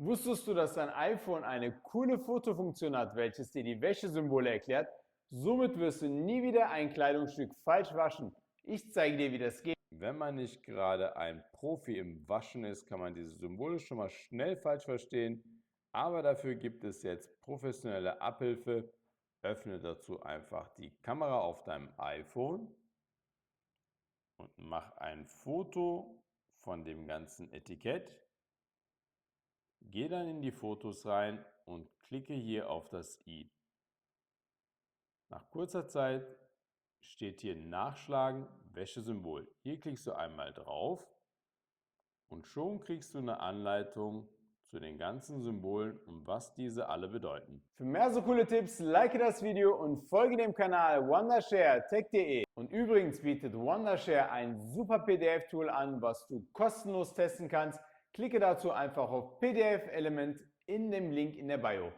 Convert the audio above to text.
Wusstest du, dass dein iPhone eine coole Fotofunktion hat, welches dir die Wäschesymbole erklärt? Somit wirst du nie wieder ein Kleidungsstück falsch waschen. Ich zeige dir, wie das geht. Wenn man nicht gerade ein Profi im Waschen ist, kann man diese Symbole schon mal schnell falsch verstehen. Aber dafür gibt es jetzt professionelle Abhilfe. Öffne dazu einfach die Kamera auf deinem iPhone und mach ein Foto von dem ganzen Etikett. Geh dann in die Fotos rein und klicke hier auf das i. Nach kurzer Zeit steht hier Nachschlagen, Wäschesymbol. Hier klickst du einmal drauf und schon kriegst du eine Anleitung zu den ganzen Symbolen und was diese alle bedeuten. Für mehr so coole Tipps, like das Video und folge dem Kanal Wondershare Tech.de. Und übrigens bietet Wondershare ein super PDF-Tool an, was du kostenlos testen kannst. Klicke dazu einfach auf PDF-Element in dem Link in der Bio.